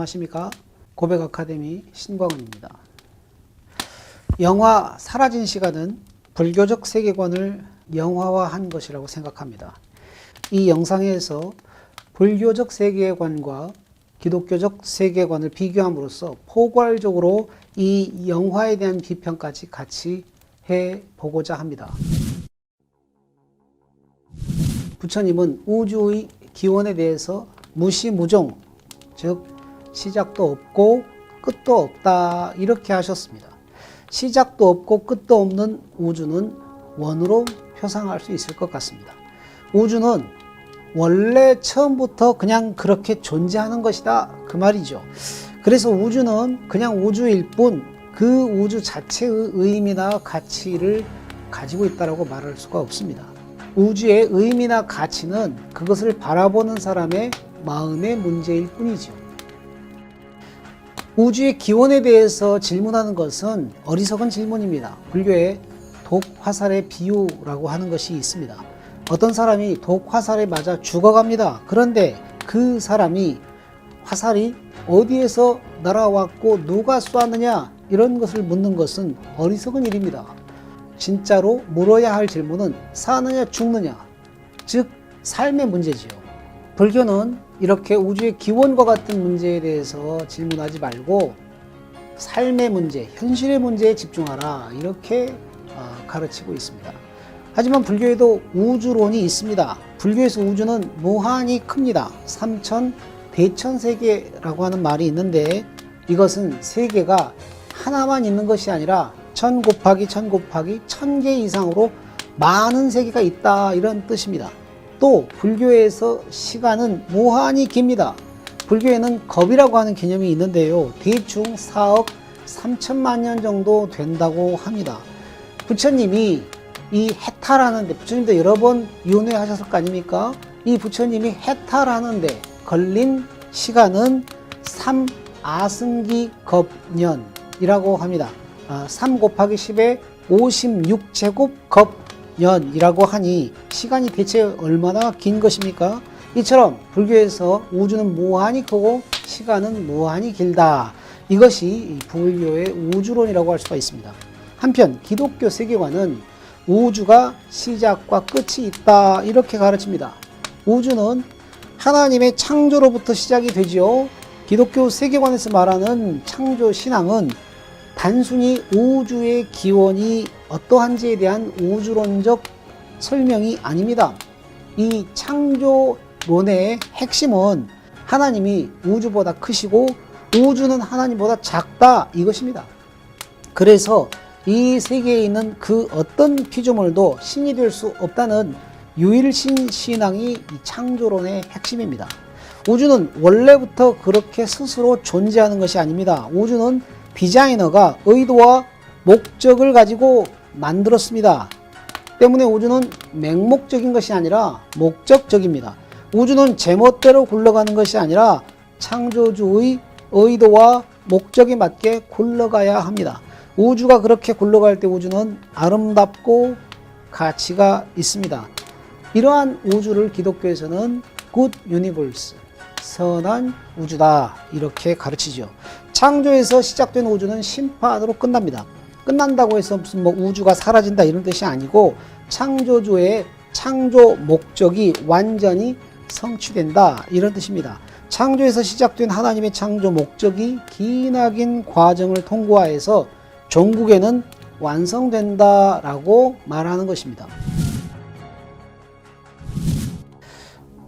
안녕하십니까. 고백 아카데미 신광훈입니다. 영화 사라진 시간은 불교적 세계관을 영화화한 것이라고 생각합니다. 이 영상에서 불교적 세계관과 기독교적 세계관을 비교함으로써 포괄적으로 이 영화에 대한 비평까지 같이 해보고자 합니다. 부처님은 우주의 기원에 대해서 무시무종, 즉 시작도 없고 끝도 없다 이렇게 하셨습니다. 시작도 없고 끝도 없는 우주는 원으로 표상할 수 있을 것 같습니다. 우주는 원래 처음부터 그냥 그렇게 존재하는 것이다 그 말이죠. 그래서 우주는 그냥 우주일 뿐 그 우주 자체의 의미나 가치를 가지고 있다고 말할 수가 없습니다. 우주의 의미나 가치는 그것을 바라보는 사람의 마음의 문제일 뿐이죠. 우주의 기원에 대해서 질문하는 것은 어리석은 질문입니다. 불교에 독화살의 비유라고 하는 것이 있습니다. 어떤 사람이 독화살에 맞아 죽어갑니다. 그런데 그 사람이 화살이 어디에서 날아왔고 누가 쏘았느냐 이런 것을 묻는 것은 어리석은 일입니다. 진짜로 물어야 할 질문은 사느냐 죽느냐, 즉 삶의 문제지요. 불교는 이렇게 우주의 기원과 같은 문제에 대해서 질문하지 말고 삶의 문제, 현실의 문제에 집중하라 이렇게 가르치고 있습니다. 하지만 불교에도 우주론이 있습니다. 불교에서 우주는 무한히 큽니다. 삼천 대천세계라고 하는 말이 있는데 이것은 세계가 하나만 있는 것이 아니라 1000 곱하기 1000 곱하기 1000개 이상으로 많은 세계가 있다 이런 뜻입니다. 또 불교에서 시간은 무한히 깁니다. 불교에는 겁이라고 하는 개념이 있는데요. 대충 4억 3천만 년 정도 된다고 합니다. 부처님이 이 해탈하는데 부처님도 여러 번 윤회하셨을 거 아닙니까? 이 부처님이 해탈하는데 걸린 시간은 3아승기 겁년이라고 합니다. 3 곱하기 10에 56제곱 겁년이라고 하니 시간이 대체 얼마나 긴 것입니까? 이처럼 불교에서 우주는 무한히 크고 시간은 무한히 길다. 이것이 불교의 우주론이라고 할 수가 있습니다. 한편 기독교 세계관은 우주가 시작과 끝이 있다 이렇게 가르칩니다. 우주는 하나님의 창조로부터 시작이 되지요. 기독교 세계관에서 말하는 창조 신앙은 단순히 우주의 기원이 어떠한지에 대한 우주론적 설명이 아닙니다. 이 창조론의 핵심은 하나님이 우주보다 크시고 우주는 하나님보다 작다 이것입니다. 그래서 이 세계에 있는 그 어떤 피조물도 신이 될 수 없다는 유일신 신앙이 이 창조론의 핵심입니다. 우주는 원래부터 그렇게 스스로 존재하는 것이 아닙니다. 우주는 디자이너가 의도와 목적을 가지고 만들었습니다. 때문에 우주는 맹목적인 것이 아니라 목적적입니다. 우주는 제멋대로 굴러가는 것이 아니라 창조주의 의도와 목적에 맞게 굴러가야 합니다. 우주가 그렇게 굴러갈 때 우주는 아름답고 가치가 있습니다. 이러한 우주를 기독교에서는 Good Universe, 선한 우주다 이렇게 가르치죠. 창조에서 시작된 우주는 심판으로 끝납니다. 끝난다고 해서 무슨 우주가 사라진다 이런 뜻이 아니고 창조주의 창조 목적이 완전히 성취된다 이런 뜻입니다. 창조에서 시작된 하나님의 창조 목적이 기나긴 과정을 통과해서 종국에는 완성된다라고 말하는 것입니다.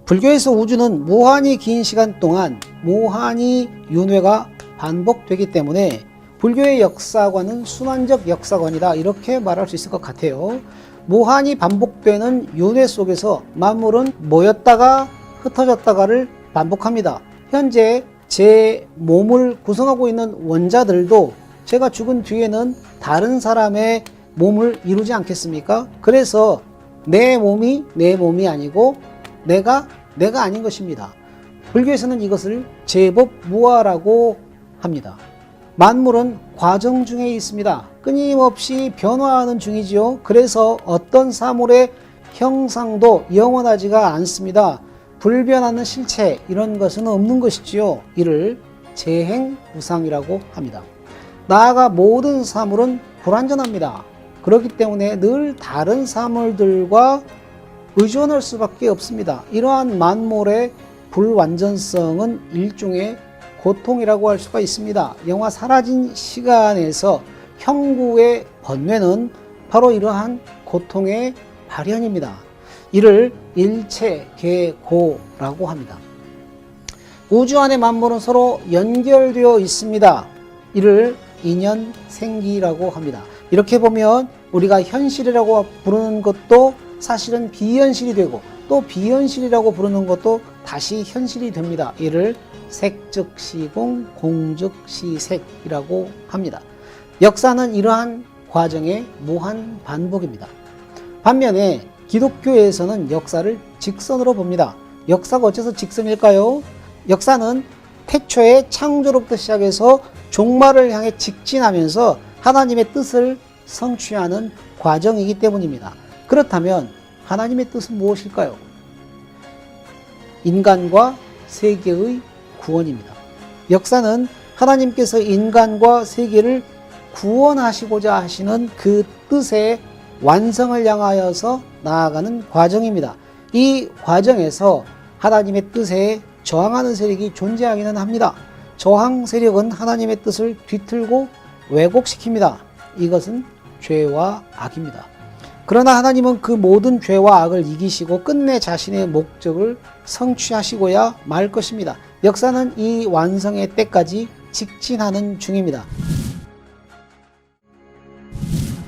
불교에서 우주는 무한히 긴 시간 동안 무한히 윤회가 반복되기 때문에 불교의 역사관은 순환적 역사관이다 이렇게 말할 수 있을 것 같아요. 무한히 반복되는 윤회 속에서 만물은 모였다가 흩어졌다가를 반복합니다. 현재 제 몸을 구성하고 있는 원자들도 제가 죽은 뒤에는 다른 사람의 몸을 이루지 않겠습니까? 그래서 내 몸이 내 몸이 아니고 내가 아닌 것입니다. 불교에서는 이것을 제법무아라고 합니다. 만물은 과정 중에 있습니다. 끊임없이 변화하는 중이지요. 그래서 어떤 사물의 형상도 영원하지가 않습니다. 불변하는 실체 이런 것은 없는 것이지요. 이를 재행우상이라고 합니다. 나아가 모든 사물은 불완전합니다. 그렇기 때문에 늘 다른 사물들과 의존할 수밖에 없습니다. 이러한 만물의 불완전성은 일종의 고통이라고 할 수가 있습니다. 영화 사라진 시간에서 형구의 번뇌는 바로 이러한 고통의 발현입니다. 이를 일체계고라고 합니다. 우주 안의 만물은 서로 연결되어 있습니다. 이를 인연생기라고 합니다. 이렇게 보면 우리가 현실이라고 부르는 것도 사실은 비현실이 되고, 또 비현실이라고 부르는 것도 다시 현실이 됩니다. 이를 색즉시공, 공즉시색이라고 합니다. 역사는 이러한 과정의 무한 반복입니다. 반면에 기독교에서는 역사를 직선으로 봅니다. 역사가 어째서 직선일까요? 역사는 태초의 창조로부터 시작해서 종말을 향해 직진하면서 하나님의 뜻을 성취하는 과정이기 때문입니다. 그렇다면 하나님의 뜻은 무엇일까요? 인간과 세계의 구원입니다. 역사는 하나님께서 인간과 세계를 구원하시고자 하시는 그 뜻의 완성을 향하여서 나아가는 과정입니다. 이 과정에서 하나님의 뜻에 저항하는 세력이 존재하기는 합니다. 저항 세력은 하나님의 뜻을 뒤틀고 왜곡시킵니다. 이것은 죄와 악입니다. 그러나 하나님은 그 모든 죄와 악을 이기시고 끝내 자신의 목적을 성취하시고야 말 것입니다. 역사는 이 완성의 때까지 직진하는 중입니다.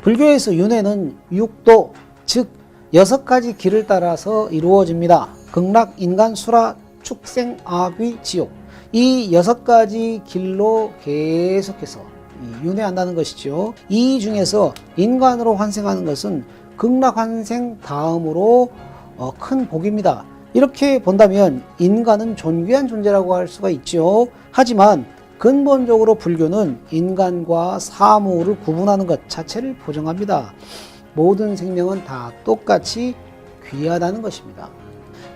불교에서 윤회는 육도, 즉 6가지 길을 따라서 이루어집니다. 극락, 인간, 수라, 축생, 아귀, 지옥. 이 6가지 길로 계속해서 윤회한다는 것이죠. 이 중에서 인간으로 환생하는 것은 극락 환생 다음으로 큰 복입니다. 이렇게 본다면 인간은 존귀한 존재라고 할 수가 있죠. 하지만 근본적으로 불교는 인간과 사무를 구분하는 것 자체를 보정합니다. 모든 생명은 다 똑같이 귀하다는 것입니다.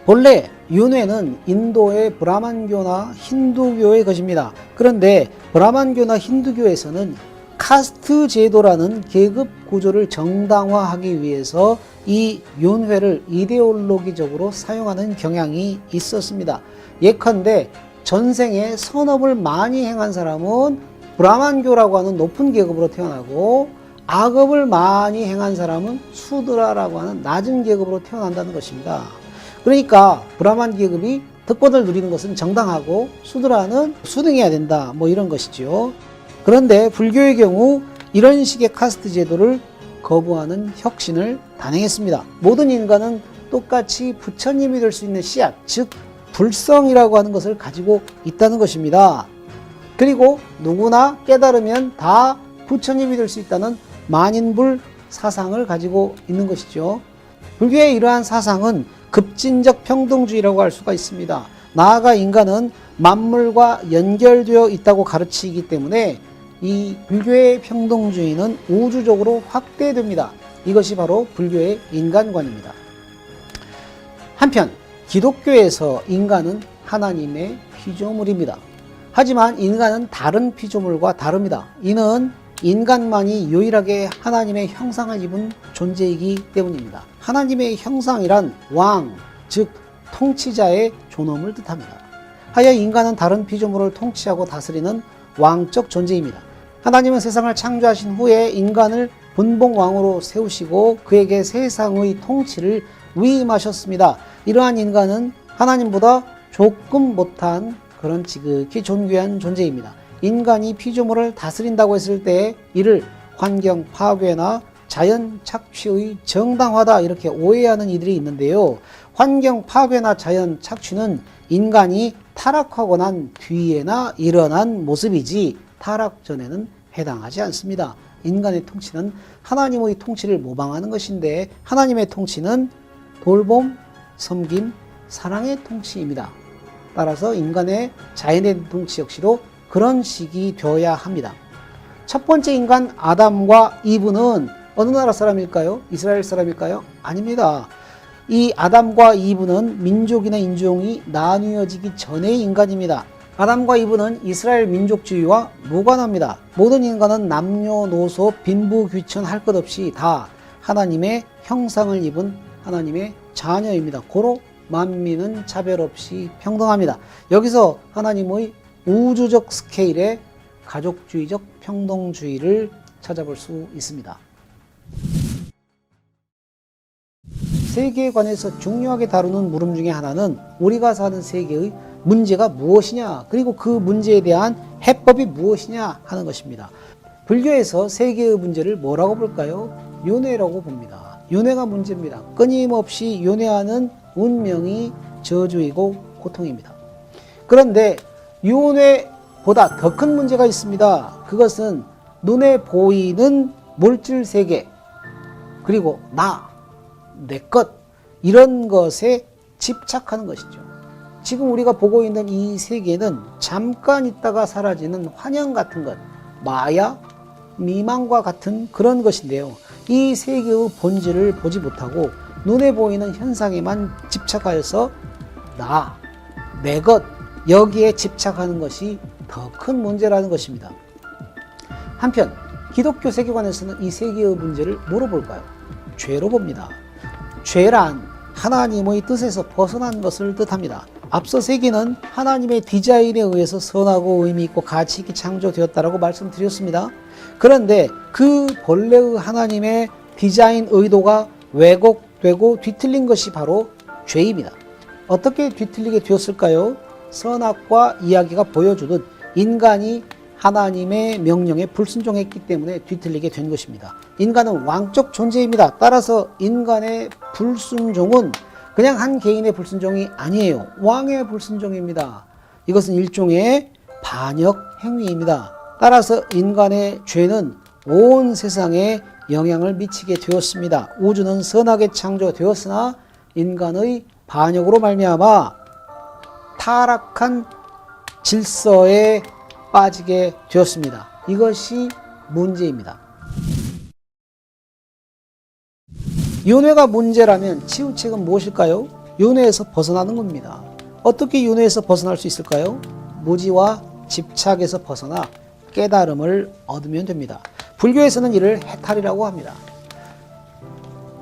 본래 윤회는 인도의 브라만교나 힌두교의 것입니다. 그런데 브라만교나 힌두교에서는 카스트 제도라는 계급 구조를 정당화하기 위해서 이 윤회를 이데올로기적으로 사용하는 경향이 있었습니다. 예컨대 전생에 선업을 많이 행한 사람은 브라만교라고 하는 높은 계급으로 태어나고, 악업을 많이 행한 사람은 수드라라고 하는 낮은 계급으로 태어난다는 것입니다. 그러니까 브라만 계급이 득권을 누리는 것은 정당하고 수드라는 수등해야 된다, 뭐 이런 것이죠. 그런데 불교의 경우 이런 식의 카스트 제도를 거부하는 혁신을 단행했습니다. 모든 인간은 똑같이 부처님이 될 수 있는 씨앗, 즉 불성이라고 하는 것을 가지고 있다는 것입니다. 그리고 누구나 깨달으면 다 부처님이 될 수 있다는 만인불 사상을 가지고 있는 것이죠. 불교의 이러한 사상은 급진적 평등주의라고 할 수가 있습니다. 나아가 인간은 만물과 연결되어 있다고 가르치기 때문에 이 불교의 평등주의는 우주적으로 확대됩니다. 이것이 바로 불교의 인간관입니다. 한편 기독교에서 인간은 하나님의 피조물입니다. 하지만 인간은 다른 피조물과 다릅니다. 이는 인간만이 유일하게 하나님의 형상을 입은 존재이기 때문입니다. 하나님의 형상이란 왕, 즉 통치자의 존엄을 뜻합니다. 하여 인간은 다른 피조물을 통치하고 다스리는 왕적 존재입니다. 하나님은 세상을 창조하신 후에 인간을 분봉왕으로 세우시고 그에게 세상의 통치를 위임하셨습니다. 이러한 인간은 하나님보다 조금 못한 그런 지극히 존귀한 존재입니다. 인간이 피조물을 다스린다고 했을 때 이를 환경 파괴나 자연 착취의 정당화다 이렇게 오해하는 이들이 있는데요. 환경 파괴나 자연 착취는 인간이 타락하고 난 뒤에나 일어난 모습이지 타락 전에는 해당하지 않습니다. 인간의 통치는 하나님의 통치를 모방하는 것인데 하나님의 통치는 돌봄, 섬김, 사랑의 통치입니다. 따라서 인간의 자연의 통치 역시도 그런 식이 되어야 합니다. 첫 번째 인간 아담과 이브는 어느 나라 사람일까요? 이스라엘 사람일까요? 아닙니다. 이 아담과 이브는 민족이나 인종이 나뉘어지기 전의 인간입니다. 아담과 이브는 이스라엘 민족주의와 무관합니다. 모든 인간은 남녀노소 빈부귀천 할 것 없이 다 하나님의 형상을 입은 하나님의 자녀입니다. 고로 만민은 차별 없이 평등합니다. 여기서 하나님의 우주적 스케일의 가족주의적 평등주의를 찾아볼 수 있습니다. 세계에 관해서 중요하게 다루는 물음 중에 하나는 우리가 사는 세계의 문제가 무엇이냐, 그리고 그 문제에 대한 해법이 무엇이냐 하는 것입니다. 불교에서 세계의 문제를 뭐라고 볼까요? 윤회라고 봅니다. 윤회가 문제입니다. 끊임없이 윤회하는 운명이 저주이고 고통입니다. 그런데 윤회보다 더 큰 문제가 있습니다. 그것은 눈에 보이는 물질 세계, 그리고 내 것, 이런 것에 집착하는 것이죠. 지금 우리가 보고 있는 이 세계는 잠깐 있다가 사라지는 환영 같은 것, 마야, 미망과 같은 그런 것인데요. 이 세계의 본질을 보지 못하고 눈에 보이는 현상에만 집착하여서 내 것, 여기에 집착하는 것이 더 큰 문제라는 것입니다. 한편 기독교 세계관에서는 이 세계의 문제를 뭐로 볼까요? 죄로 봅니다. 죄란 하나님의 뜻에서 벗어난 것을 뜻합니다. 앞서 세계는 하나님의 디자인에 의해서 선하고 의미 있고 가치 있게 창조되었다라고 말씀드렸습니다. 그런데 그 본래의 하나님의 디자인 의도가 왜곡되고 뒤틀린 것이 바로 죄입니다. 어떻게 뒤틀리게 되었을까요? 선악과 이야기가 보여주듯 인간이 하나님의 명령에 불순종했기 때문에 뒤틀리게 된 것입니다. 인간은 왕적 존재입니다. 따라서 인간의 불순종은 그냥 한 개인의 불순종이 아니에요. 왕의 불순종입니다. 이것은 일종의 반역 행위입니다. 따라서 인간의 죄는 온 세상에 영향을 미치게 되었습니다. 우주는 선하게 창조되었으나 인간의 반역으로 말미암아 타락한 질서에 빠지게 되었습니다. 이것이 문제입니다. 윤회가 문제라면 치유책은 무엇일까요? 윤회에서 벗어나는 겁니다. 어떻게 윤회에서 벗어날 수 있을까요? 무지와 집착에서 벗어나 깨달음을 얻으면 됩니다. 불교에서는 이를 해탈이라고 합니다.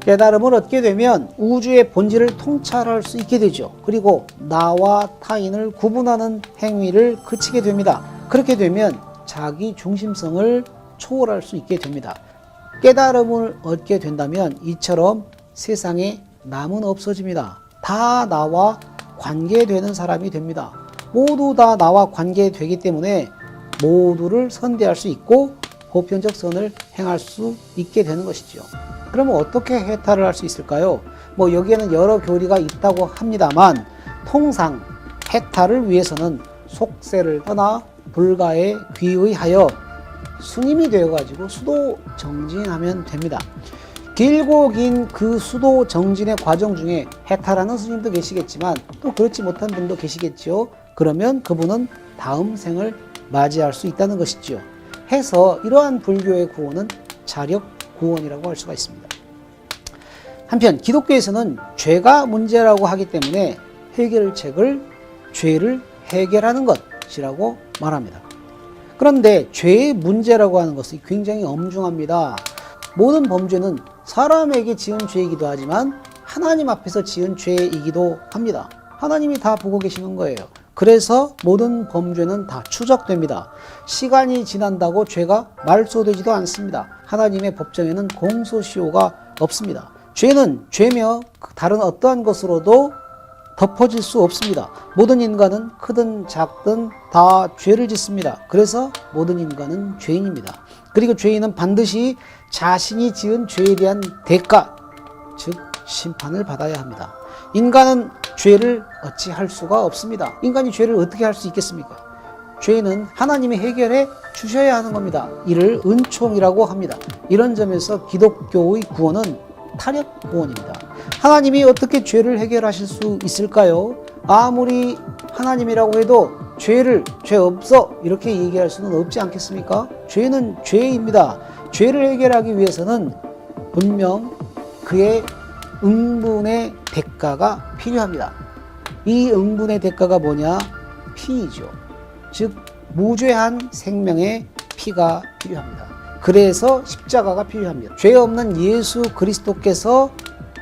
깨달음을 얻게 되면 우주의 본질을 통찰할 수 있게 되죠. 그리고 나와 타인을 구분하는 행위를 그치게 됩니다. 그렇게 되면 자기 중심성을 초월할 수 있게 됩니다. 깨달음을 얻게 된다면 이처럼 세상에 남은 없어집니다. 다 나와 관계되는 사람이 됩니다. 모두 다 나와 관계되기 때문에 모두를 선대할 수 있고 보편적 선을 행할 수 있게 되는 것이죠. 그러면 어떻게 해탈을 할 수 있을까요? 여기에는 여러 교리가 있다고 합니다만 통상 해탈을 위해서는 속세를 떠나 불가에 귀의하여 스님이 되어가지고 수도 정진하면 됩니다. 길고 긴 그 수도 정진의 과정 중에 해탈하는 스님도 계시겠지만 또 그렇지 못한 분도 계시겠죠. 그러면 그분은 다음 생을 맞이할 수 있다는 것이죠. 해서 이러한 불교의 구원은 자력 구원이라고 할 수가 있습니다. 한편 기독교에서는 죄가 문제라고 하기 때문에 해결책을 죄를 해결하는 것이라고 말합니다. 그런데 죄의 문제라고 하는 것이 굉장히 엄중합니다. 모든 범죄는 사람에게 지은 죄이기도 하지만 하나님 앞에서 지은 죄이기도 합니다. 하나님이 다 보고 계시는 거예요. 그래서 모든 범죄는 다 추적됩니다. 시간이 지난다고 죄가 말소되지도 않습니다. 하나님의 법정에는 공소시효가 없습니다. 죄는 죄며 다른 어떠한 것으로도 덮어질 수 없습니다. 모든 인간은 크든 작든 다 죄를 짓습니다. 그래서 모든 인간은 죄인입니다. 그리고 죄인은 반드시 자신이 지은 죄에 대한 대가, 즉 심판을 받아야 합니다. 인간은 죄를 어찌할 수가 없습니다. 인간이 죄를 어떻게 할 수 있겠습니까? 죄는 하나님이 해결해 주셔야 하는 겁니다. 이를 은총이라고 합니다. 이런 점에서 기독교의 구원은 타력 구원입니다. 하나님이 어떻게 죄를 해결하실 수 있을까요? 아무리 하나님이라고 해도 죄 없어 이렇게 얘기할 수는 없지 않겠습니까? 죄는 죄입니다. 죄를 해결하기 위해서는 분명 그의 응분의 대가가 필요합니다. 이 응분의 대가가 뭐냐? 피이죠. 즉 무죄한 생명의 피가 필요합니다. 그래서 십자가가 필요합니다. 죄 없는 예수 그리스도께서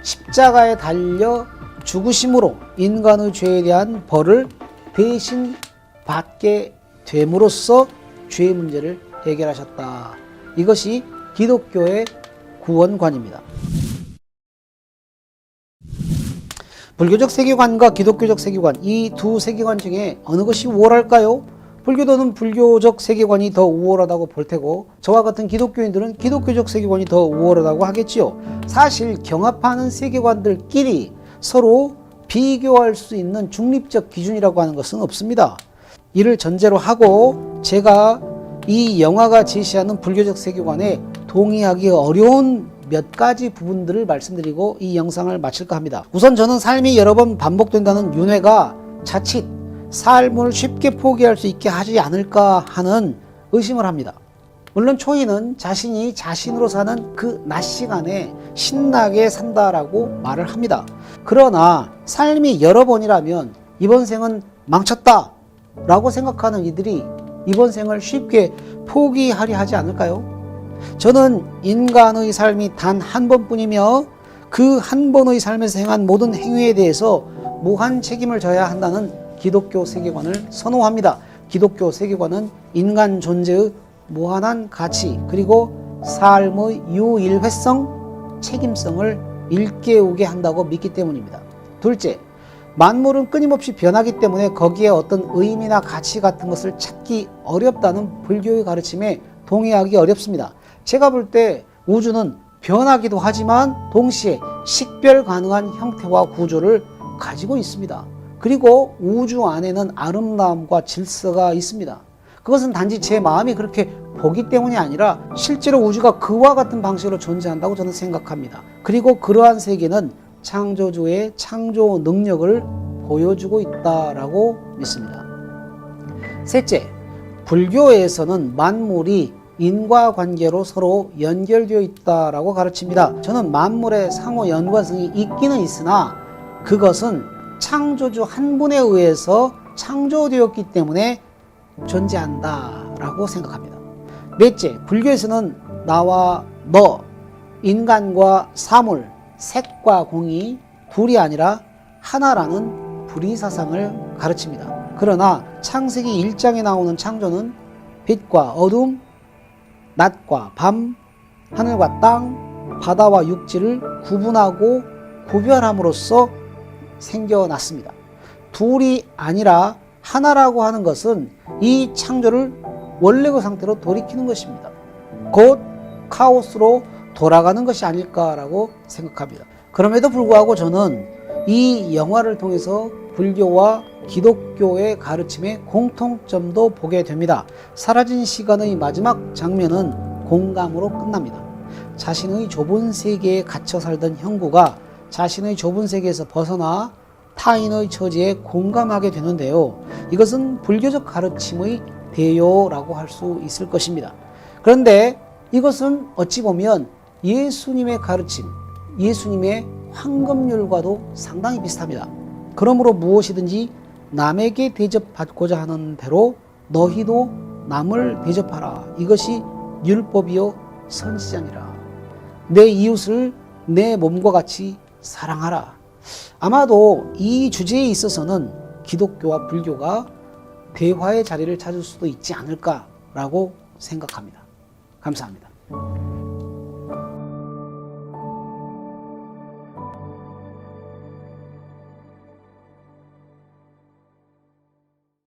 십자가에 달려 죽으심으로 인간의 죄에 대한 벌을 대신 받게 됨으로써 죄의 문제를 해결하셨다. 이것이 기독교의 구원관입니다. 불교적 세계관과 기독교적 세계관, 이 두 세계관 중에 어느 것이 우월할까요? 불교도는 불교적 세계관이 더 우월하다고 볼 테고, 저와 같은 기독교인들은 기독교적 세계관이 더 우월하다고 하겠지요. 사실 경합하는 세계관들끼리 서로 비교할 수 있는 중립적 기준이라고 하는 것은 없습니다. 이를 전제로 하고 제가 이 영화가 제시하는 불교적 세계관에 동의하기 어려운 몇 가지 부분들을 말씀드리고 이 영상을 마칠까 합니다. 우선 저는 삶이 여러 번 반복된다는 윤회가 자칫 삶을 쉽게 포기할 수 있게 하지 않을까 하는 의심을 합니다. 물론 초이는 자신이 자신으로 사는 그 낮 시간에 신나게 산다라고 말을 합니다. 그러나 삶이 여러 번이라면 이번 생은 망쳤다 라고 생각하는 이들이 이번 생을 쉽게 포기하려 하지 않을까요? 저는 인간의 삶이 단 한 번뿐이며 그 한 번의 삶에서 행한 모든 행위에 대해서 무한 책임을 져야 한다는 기독교 세계관을 선호합니다. 기독교 세계관은 인간 존재의 무한한 가치 그리고 삶의 유일회성, 책임성을 일깨우게 한다고 믿기 때문입니다. 둘째, 만물은 끊임없이 변하기 때문에 거기에 어떤 의미나 가치 같은 것을 찾기 어렵다는 불교의 가르침에 동의하기 어렵습니다. 제가 볼 때 우주는 변하기도 하지만 동시에 식별 가능한 형태와 구조를 가지고 있습니다. 그리고 우주 안에는 아름다움과 질서가 있습니다. 그것은 단지 제 마음이 그렇게 보기 때문이 아니라 실제로 우주가 그와 같은 방식으로 존재한다고 저는 생각합니다. 그리고 그러한 세계는 창조주의 창조 능력을 보여주고 있다라고 믿습니다. 셋째, 불교에서는 만물이 인과관계로 서로 연결되어 있다라고 가르칩니다. 저는 만물의 상호 연관성이 있기는 있으나 그것은 창조주 한 분에 의해서 창조되었기 때문에 존재한다라고 생각합니다. 넷째, 불교에서는 나와 너, 인간과 사물, 색과 공이 둘이 아니라 하나라는 불의사상을 가르칩니다. 그러나 창세기 1장에 나오는 창조는 빛과 어둠, 낮과 밤, 하늘과 땅, 바다와 육지를 구분하고 구별함으로써 생겨났습니다. 둘이 아니라 하나라고 하는 것은 이 창조를 원래의 상태로 돌이키는 것입니다. 곧 카오스로 돌아가는 것이 아닐까라고 생각합니다. 그럼에도 불구하고 저는 이 영화를 통해서 불교와 기독교의 가르침의 공통점도 보게 됩니다. 사라진 시간의 마지막 장면은 공감으로 끝납니다. 자신의 좁은 세계에 갇혀 살던 형구가 자신의 좁은 세계에서 벗어나 타인의 처지에 공감하게 되는데요. 이것은 불교적 가르침의 대요라고 할 수 있을 것입니다. 그런데 이것은 어찌 보면 예수님의 가르침, 예수님의 황금률과도 상당히 비슷합니다. 그러므로 무엇이든지 남에게 대접받고자 하는 대로 너희도 남을 대접하라. 이것이 율법이요 선지자니라. 내 이웃을 내 몸과 같이 사랑하라. 아마도 이 주제에 있어서는 기독교와 불교가 대화의 자리를 찾을 수도 있지 않을까라고 생각합니다. 감사합니다.